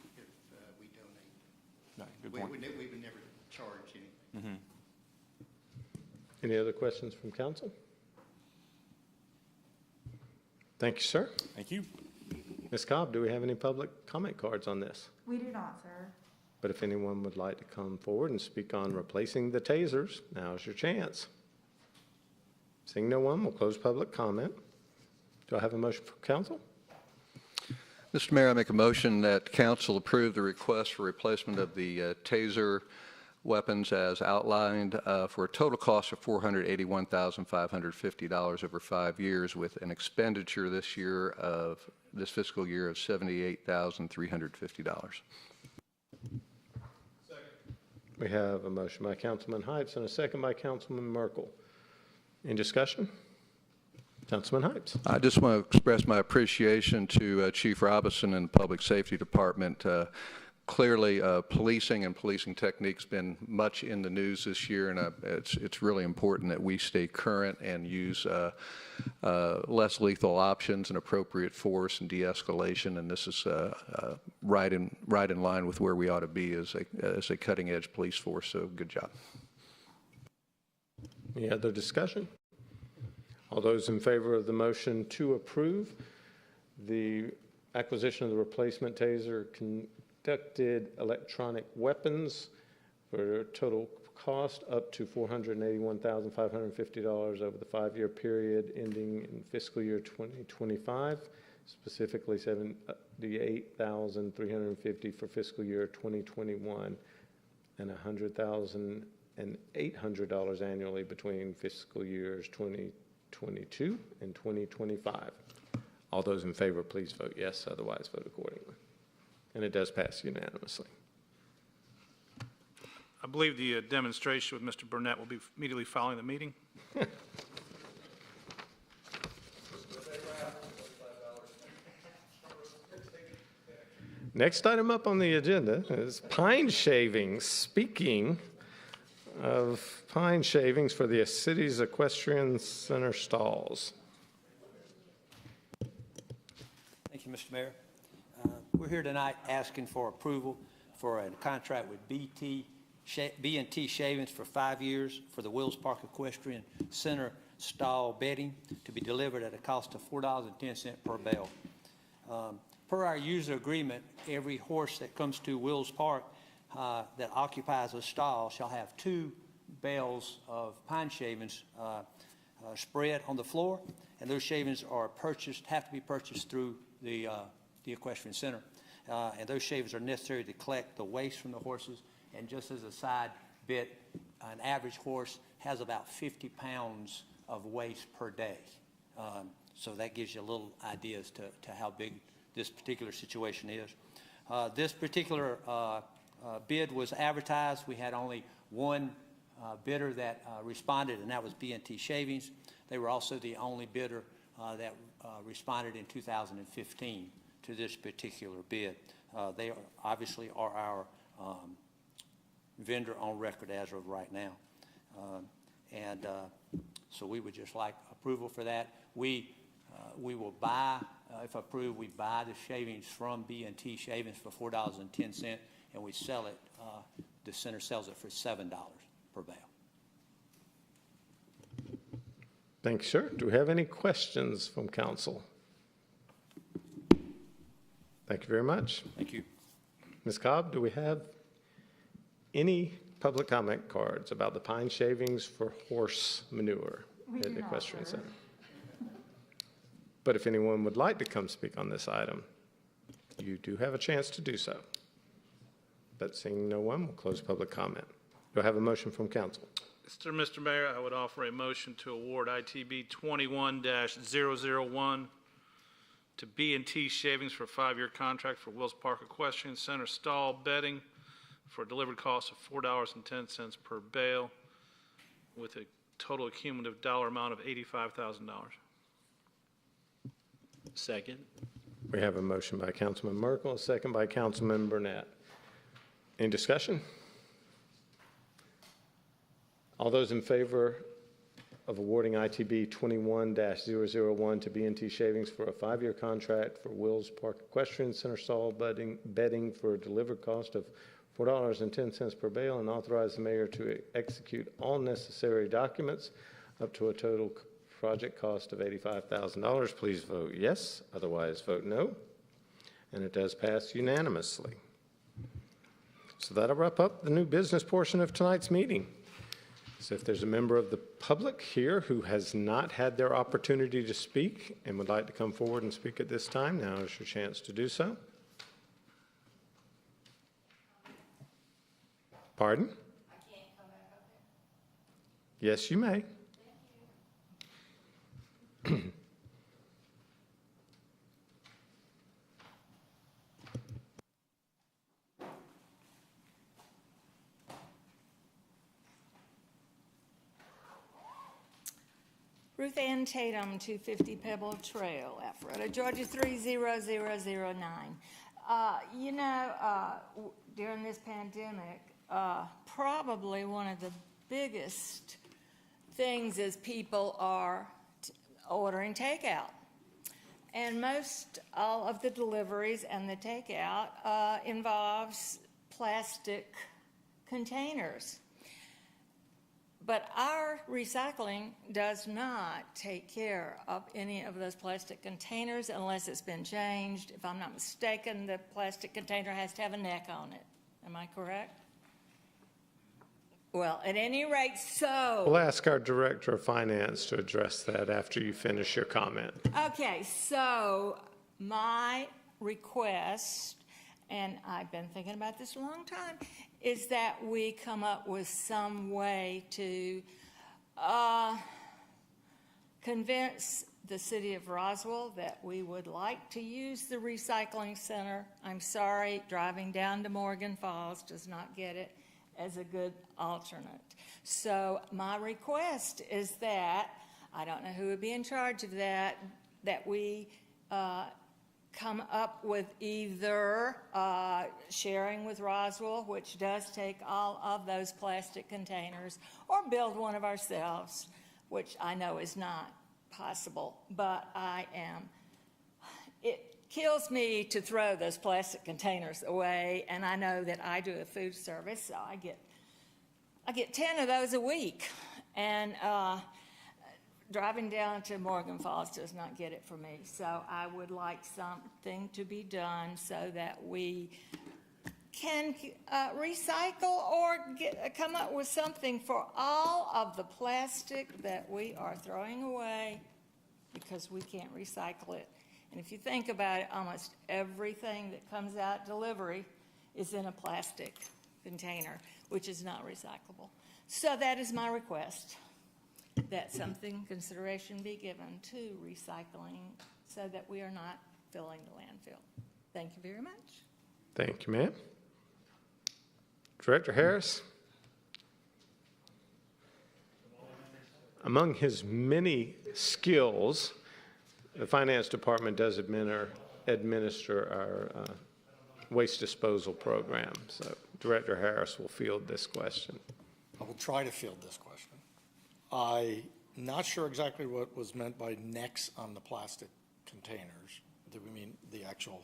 we donate. No, good point. We would never charge anything. Mm-hmm. Any other questions from council? Thank you, sir. Thank you. Ms. Cobb, do we have any public comment cards on this? We do not, sir. But if anyone would like to come forward and speak on replacing the tasers, now's your chance. Seeing no one, we'll close public comment. Do I have a motion for council? Mr. Mayor, I make a motion that council approve the request for replacement of the taser weapons as outlined for a total cost of $481,550 over 5 years, with an expenditure this fiscal year of $78,350. We have a motion by Councilman Hypes and a second by Councilman Merkel. Any discussion? Councilman Hypes. I just want to express my appreciation to Chief Robinson and the Public Safety Department. Clearly, policing and policing techniques been much in the news this year, and it's really important that we stay current and use less lethal options and appropriate force and de-escalation. And this is right in line with where we ought to be as a cutting-edge police force. So, good job. Any other discussion? All those in favor of the motion to approve the acquisition of the replacement taser conducted electronic weapons for a total cost up to $481,550 over the 5-year period ending in fiscal year 2025, specifically $78,350 for fiscal year 2021, and $100,800 annually between fiscal years 2022 and 2025. All those in favor, please vote yes, otherwise vote accordingly. And it does pass unanimously. I believe the demonstration with Mr. Burnett will be immediately following the meeting. Next item up on the agenda is pine shavings. Speaking of pine shavings for the city's equestrian center stalls. Thank you, Mr. Mayor. We're here tonight asking for approval for a contract with B&T Shavings for 5 years for the Wills Park Equestrian Center stall bedding to be delivered at a cost of $4.10 per bale. Per our user agreement, every horse that comes to Wills Park that occupies a stall shall have 2 bales of pine shavings spread on the floor, and those shavings have to be purchased through the equestrian center. And those shavings are necessary to collect the waste from the horses. And just as a side bit, an average horse has about 50 pounds of waste per day. So that gives you a little idea as to how big this particular situation is. This particular bid was advertised. We had only one bidder that responded, and that was B&T Shavings. They were also the only bidder that responded in 2015 to this particular bid. They obviously are our vendor on record as of right now. So we would just like approval for that. We will buy, if approved, we buy the shavings from B&T Shavings for $4.10, and we sell it, the center sells it for $7 per bale. Thank you, sir. Do we have any questions from council? Thank you very much. Thank you. Ms. Cobb, do we have any public comment cards about the pine shavings for horse manure at the Equestrian Center? But if anyone would like to come speak on this item, you do have a chance to do so. But seeing no one, we'll close public comment. Do I have a motion from council? Mr. Mayor, I would offer a motion to award ITB 21-001 to B&T Shavings for a 5-year contract for Wills Park Equestrian Center stall bedding for a delivered cost of $4.10 per bale with a total cumulative dollar amount of $85,000. Second. We have a motion by Councilman Merkel, a second by Councilman Burnett. Any discussion? All those in favor of awarding ITB 21-001 to B&T Shavings for a 5-year contract for Wills Park Equestrian Center stall bedding for a delivered cost of $4.10 per bale and authorize the mayor to execute all necessary documents up to a total project cost of $85,000, please vote yes. Otherwise, vote no. And it does pass unanimously. So that'll wrap up the new business portion of tonight's meeting. So if there's a member of the public here who has not had their opportunity to speak and would like to come forward and speak at this time, now is your chance to do so. Pardon? I can't come back up there. Yes, you may. Thank you. Ruth Ann Tatum, 250 Pebble Trail, Alpharetta, Georgia 30009. During this pandemic, probably one of the biggest things is people are ordering takeout. And most all of the deliveries and the takeout involves plastic containers. But our recycling does not take care of any of those plastic containers unless it's been changed. If I'm not mistaken, the plastic container has to have a neck on it. Am I correct? Well, at any rate, so... We'll ask our Director of Finance to address that after you finish your comment. Okay, so my request, and I've been thinking about this a long time, is that we come up with some way to convince the city of Roswell that we would like to use the recycling center. I'm sorry, driving down to Morgan Falls does not get it as a good alternate. So my request is that, I don't know who would be in charge of that, that we come up with either sharing with Roswell, which does take all of those plastic containers, or build one of ourselves, which I know is not possible, but it kills me to throw those plastic containers away, and I know that I do a food service, so I get 10 of those a week, and driving down to Morgan Falls does not get it for me. So I would like something to be done so that we can recycle or come up with something for all of the plastic that we are throwing away because we can't recycle it. And if you think about it, almost everything that comes out delivery is in a plastic container, which is not recyclable. So that is my request, that something consideration be given to recycling so that we are not filling the landfill. Thank you very much. Thank you, ma'am. Director Harris? Among his many skills, the Finance Department does administer our waste disposal program. So Director Harris will field this question. I will try to field this question. I'm not sure exactly what was meant by necks on the plastic containers. Do we mean the actual,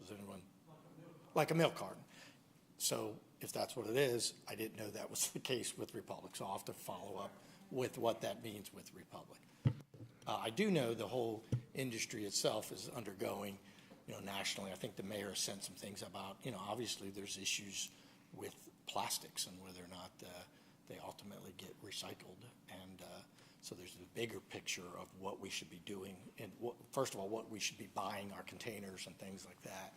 does anyone? Like a milk carton. So if that's what it is, I didn't know that was the case with Republic, so I'll have to follow up with what that means with Republic. I do know the whole industry itself is undergoing, nationally. I think the mayor has sent some things about, obviously there's issues with plastics and whether or not they ultimately get recycled. And so there's a bigger picture of what we should be doing. And first of all, what we should be buying, our containers and things like that.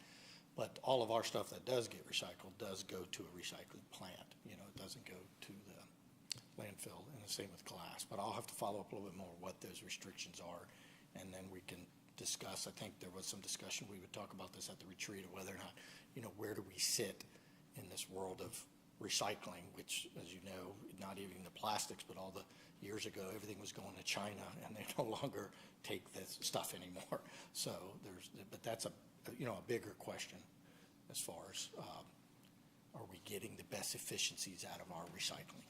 But all of our stuff that does get recycled does go to a recycling plant. It doesn't go to the landfill, and the same with glass. But I'll have to follow up a little bit more what those restrictions are, and then we can discuss. I think there was some discussion, we would talk about this at the retreat, of whether or not, where do we sit in this world of recycling, which, as you know, not even the plastics, but all the years ago, everything was going to China, and they no longer take this stuff anymore. So but that's a bigger question as far as are we getting the best efficiencies out of our recycling?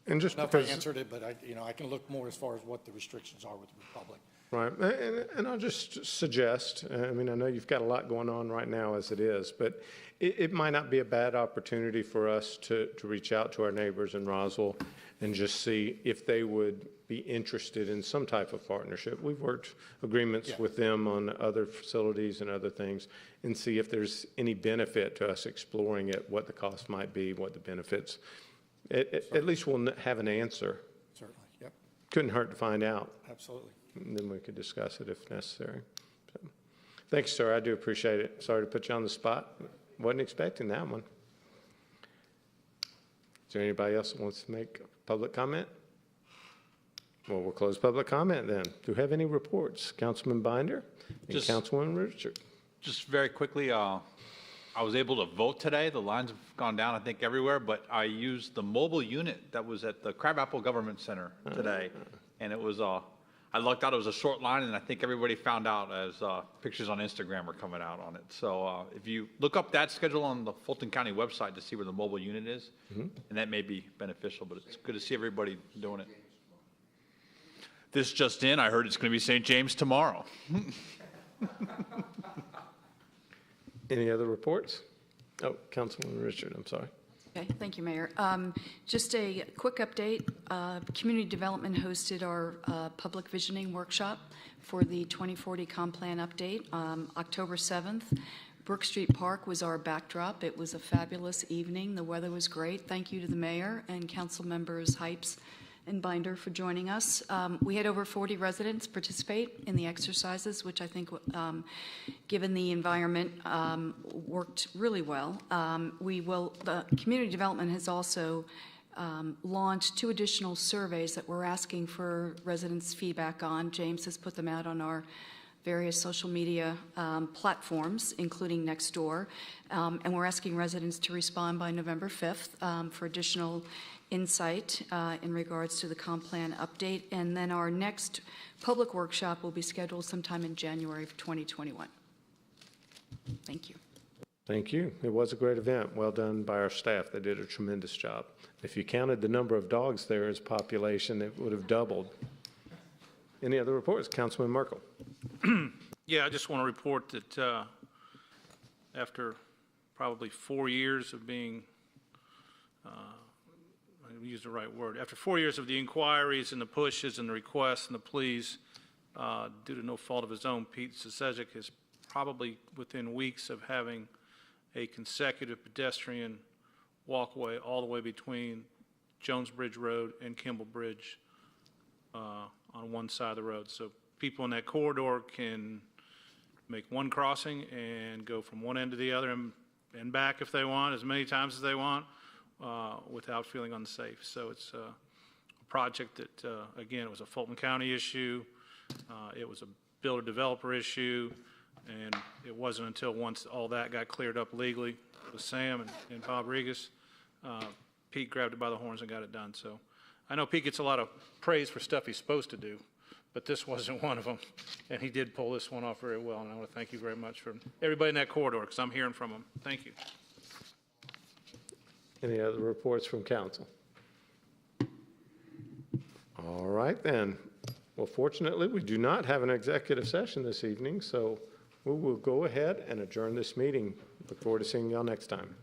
And just I don't know if I answered it, but I can look more as far as what the restrictions are with the Republic. Right, and I'll just suggest, I know you've got a lot going on right now as it is, but it might not be a bad opportunity for us to reach out to our neighbors in Roswell and just see if they would be interested in some type of partnership. We've worked agreements with them on other facilities and other things, and see if there's any benefit to us exploring it, what the cost might be, what the benefits. At least we'll have an answer. Certainly, yep. Couldn't hurt to find out. Absolutely. And then we could discuss it if necessary. So, thanks, sir. I do appreciate it. Sorry to put you on the spot. Wasn't expecting that one. Is there anybody else that wants to make public comment? Well, we'll close public comment then. Do we have any reports? Councilman Binder and Councilwoman Richard. Just very quickly, I was able to vote today. The lines have gone down, I think, everywhere, but I used the mobile unit that was at the Crabapple Government Center today. And it was, I lucked out, it was a short line, and I think everybody found out as pictures on Instagram were coming out on it. So if you look up that schedule on the Fulton County website to see where the mobile unit is, and that may be beneficial, but it's good to see everybody doing it. This just in, I heard it's going to be St. James tomorrow. Any other reports? Oh, Councilwoman Richard, I'm sorry. Okay, thank you, Mayor. Just a quick update. Community Development hosted our public visioning workshop for the 2040 Comp Plan update. October 7th, Brook Street Park was our backdrop. It was a fabulous evening. The weather was great. Thank you to the mayor and council members Hypes and Binder for joining us. We had over 40 residents participate in the exercises, which I think, given the environment, worked really well. The Community Development has also launched 2 additional surveys that we're asking for residents' feedback on. James has put them out on our various social media platforms, including Nextdoor, and we're asking residents to respond by November 5th for additional insight in regards to the comp plan update. And then our next public workshop will be scheduled sometime in January of 2021. Thank you. Thank you. It was a great event. Well done by our staff. They did a tremendous job. If you counted the number of dogs there as population, it would have doubled. Any other reports? Councilman Merkel. Yeah, I just want to report that after probably 4 years of being, I use the right word, after 4 years of the inquiries and the pushes and the requests and the pleas, due to no fault of his own, Pete Secejic is probably within weeks of having a consecutive pedestrian walkway all the way between Jones Bridge Road and Kimball Bridge on one side of the road. So people in that corridor can make one crossing and go from one end to the other and back if they want, as many times as they want, without feeling unsafe. So it's a project that, again, it was a Fulton County issue. It was a builder-developer issue, and it wasn't until once all that got cleared up legally with Sam and Bob Regas, Pete grabbed it by the horns and got it done. So I know Pete gets a lot of praise for stuff he's supposed to do, but this wasn't one of them, and he did pull this one off very well, and I want to thank you very much for everybody in that corridor, because I'm hearing from them. Thank you. Any other reports from council? All right, then. Well, fortunately, we do not have an executive session this evening, so we will go ahead and adjourn this meeting. Look forward to seeing y'all next time.